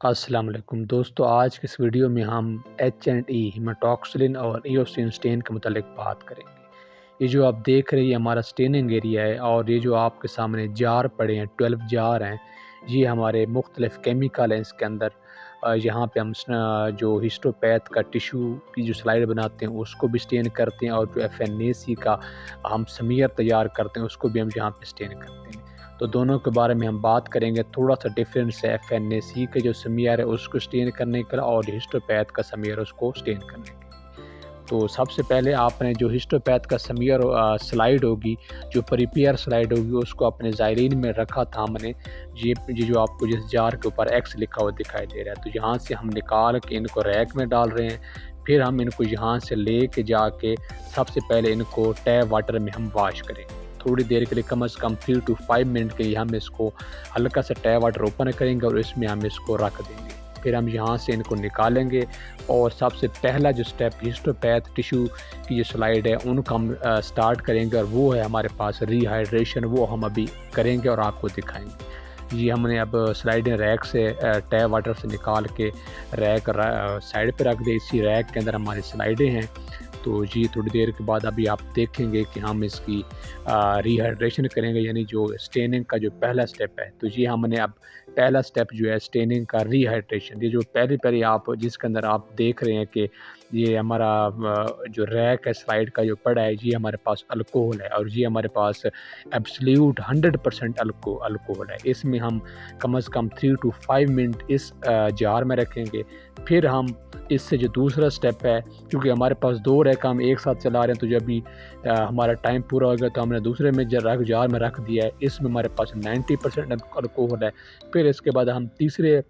अस्सलाम वालेकुम दोस्तों, आज की इस वीडियो में हम H&E हिमेटॉक्सिलिन और ईओसिन स्टेन के मुतालिक बात करेंगे। ये जो आप देख रहे हैं ये हमारा स्टेनिंग एरिया है और ये जो आपके सामने जार पड़े हैं 12 जार हैं, ये हमारे मुख्तलिफ़ केमिकल हैं इसके अंदर। यहाँ पे हम जो हिस्टोपैथ का टिश्यू की जो स्लाइड बनाते हैं उसको भी स्टेन करते हैं और जो FNAC का हम समीयर तैयार करते हैं उसको भी हम यहाँ पे स्टेन करते हैं। तो दोनों के बारे में हम बात करेंगे। थोड़ा सा डिफरेंस है FNAC के जो समीयर है उसको स्टेन करने का और हिस्टोपैथ का समीयर उसको स्टेन करने का। तो सबसे पहले आपने जो हिस्टोपैथ का समीयर स्लाइड होगी, जो प्रिपेयर स्लाइड होगी, उसको अपने ज़ायरीन में रखा था हमने। ये जो आपको जिस जार के ऊपर X लिखा हुआ दिखाई दे रहा है, तो यहाँ से हम निकाल के इनको रैक में डाल रहे हैं। फिर हम इनको यहाँ से ले के जाके सबसे पहले इनको टैप वाटर में हम वॉश करेंगे। थोड़ी देर के लिए कम से कम 3 to 5 मिनट के लिए हम इसको हल्का सा टैप वाटर ओपन करेंगे और इसमें हम इसको रख देंगे। फिर हम यहाँ से इनको निकालेंगे और सबसे पहला जो स्टेप हिस्टोपैथ टिश्यू की जो स्लाइड है उनको हम स्टार्ट करेंगे और वो है हमारे पास रिहाइड्रेशन। वो हम अभी करेंगे और आपको दिखाएंगे। ये हमने अब स्लाइडें रैक से टैप वाटर से निकाल के रैक साइड पे रख दी। इसी रैक के अंदर हमारी स्लाइडें हैं। तो जी थोड़ी देर के बाद अभी आप देखेंगे कि हम इसकी रिहाइड्रेशन करेंगे, यानी जो स्टेनिंग का जो पहला स्टेप है। तो जी हमने अब पहला स्टेप जो है स्टेनिंग का रिहाइड्रेशन, ये जो पहले आप जिसके अंदर आप देख रहे हैं कि ये हमारा जो रैक है स्लाइड का जो पड़ा है, ये हमारे पास अल्कोहल है और ये हमारे पास एब्सोल्यूट 100% अल्कोहल है। इसमें हम कम से कम 3 to 5 मिनट इस जार में रखेंगे। फिर हम इससे जो दूसरा स्टेप है, क्योंकि हमारे पास 2 रैक हम एक साथ चला रहे हैं, तो जब भी हमारा टाइम पूरा हो गया तो हमने दूसरे में जार में रख दिया है। इसमें हमारे पास 90% अल्कोहल है। फिर इसके बाद हम तीसरे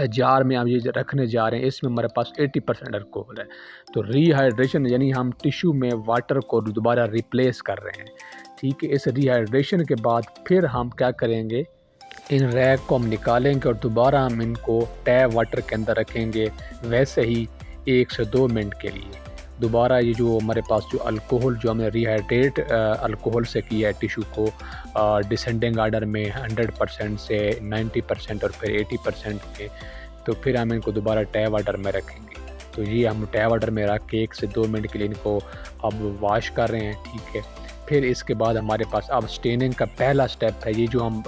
जार में हम ये रखने जा रहे हैं, इसमें हमारे पास 80% अल्कोहल है। तो रिहाइड्रेशन यानी हम टिश्यू में वाटर को दोबारा रिप्लेस कर रहे हैं। ठीक है, इस रिहाइड्रेशन के बाद फिर हम क्या करेंगे, इन रैक को हम निकालेंगे और दोबारा हम इनको टैप वाटर के अंदर रखेंगे, वैसे ही 1 से 2 मिनट के लिए। दोबारा ये जो हमारे पास जो अल्कोहल जो हमने रिहाइड्रेट अल्कोहल से किया है टिश्यू को डिसेंडिंग आर्डर में 100% से 90% और फिर 80% के, तो फिर हम इनको दोबारा टैप वाटर में रखेंगे। तो ये हम टैप वाटर में रख के 1 से 2 मिनट के लिए इनको अब वॉश कर रहे हैं। ठीक है, फिर इसके बाद हमारे पास अब स्टेनिंग का पहला स्टेप है। ये जो हम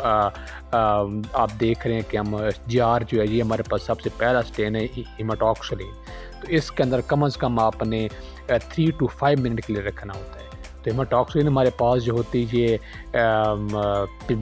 आप देख रहे हैं कि हम जार जो है ये हमारे पास सबसे पहला स्टेन है हिमेटॉक्सिलिन। तो इसके अंदर कम से कम आपने 3 to 5 मिनट के लिए रखना होता है। तो हिमेटॉक्सिलिन हमारे पास जो होती है ये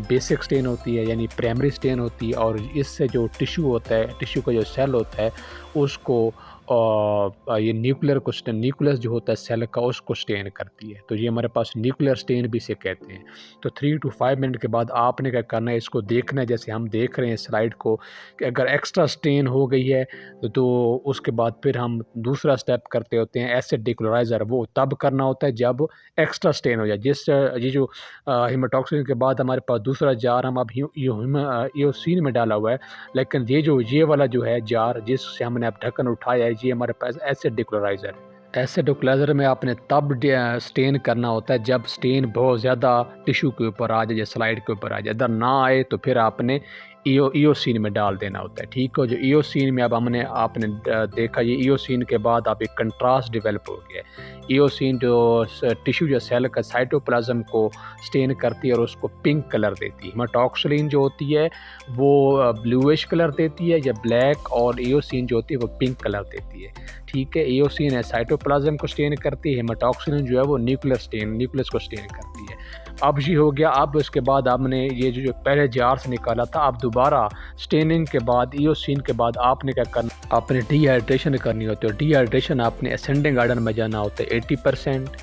बेसिक स्टेन होती है, यानी प्राइमरी स्टेन होती है, और इससे जो टिश्यू होता है, टिश्यू का जो सेल होता है उसको ये न्यूक्लियस जो होता है सेल का उसको स्टेन करती है। तो ये हमारे पास न्यूक्लियर स्टेन भी इसे कहते हैं। तो 3 to 5 मिनट के बाद आपने क्या करना है, इसको देखना है जैसे हम देख रहे हैं स्लाइड को कि अगर एक्स्ट्रा स्टेन हो गई है तो उसके बाद फिर हम दूसरा स्टेप करते होते हैं एसिड डिक्लोराइज़र। वो तब करना होता है जब एक्स्ट्रा स्टेन हो जाए। ये जो हिमेटॉक्सिलिन के बाद हमारे पास दूसरा जार हम अब ईओसिन में डाला हुआ है, लेकिन ये वाला जो है जार जिससे हमने अब ढक्कन उठाया है, ये हमारे पास एसिड डिक्लोराइज़र है। एसिड डिक्लोराइज़र में आपने तब स्टेन करना होता है जब स्टेन बहुत ज़्यादा टिश्यू के ऊपर आ जाए या स्लाइड के ऊपर आ जाए। अगर ना आए तो फिर आपने ईओसिन में डाल देना होता है। ठीक हो, जो ईओसिन में अब आपने देखा, ये ईओसिन के बाद अब एक कंट्रास्ट डेवलप हो गया है। ईओसिन जो टिश्यू या सेल का साइटोप्लाज्म को स्टेन करती है और उसको पिंक कलर देती है। हिमेटॉक्सिलिन जो होती है वो ब्लूइश कलर देती है या ब्लैक, और ईओसिन जो होती है वो पिंक कलर देती है। ठीक है, ईओसिन है साइटोप्लाज्म को स्टेन करती है, हिमेटॉक्सिलिन जो है वो न्यूक्लियस को स्टेन करती है। अब ये हो गया। अब इसके बाद आपने ये जो पहले जार से निकाला था, अब दोबारा स्टेनिंग के बाद ईओसिन के बाद आपने क्या करना, आपने डिहाइड्रेशन करनी होती है। डिहाइड्रेशन आपने असेंडिंग आर्डर में जाना होता है, 80%,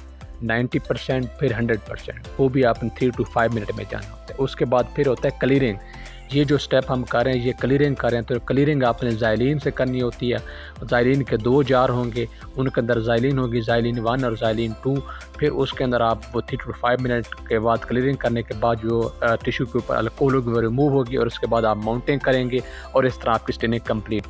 90%, फिर 100%। वो भी आपने 3 to 5 मिनट में जाना होता है। उसके बाद फिर होता है क्लियरिंग। ये जो स्टेप हम कर रहे हैं ये क्लियरिंग कर रहे हैं। तो क्लियरिंग आपने ज़ाइलिन से करनी होती है। ज़ाइलिन के 2 जार होंगे, उनके अंदर ज़ाइलिन होगी, ज़ाइलिन 1 और ज़ाइलिन 2। फिर उसके अंदर आप 3 to 5 मिनट के बाद क्लियरिंग करने के बाद जो टिश्यू के ऊपर अल्कोहल होगी वो रिमूव होगी और उसके बाद आप माउंटिंग करेंगे और इस तरह आपकी स्टेनिंग कंप्लीट।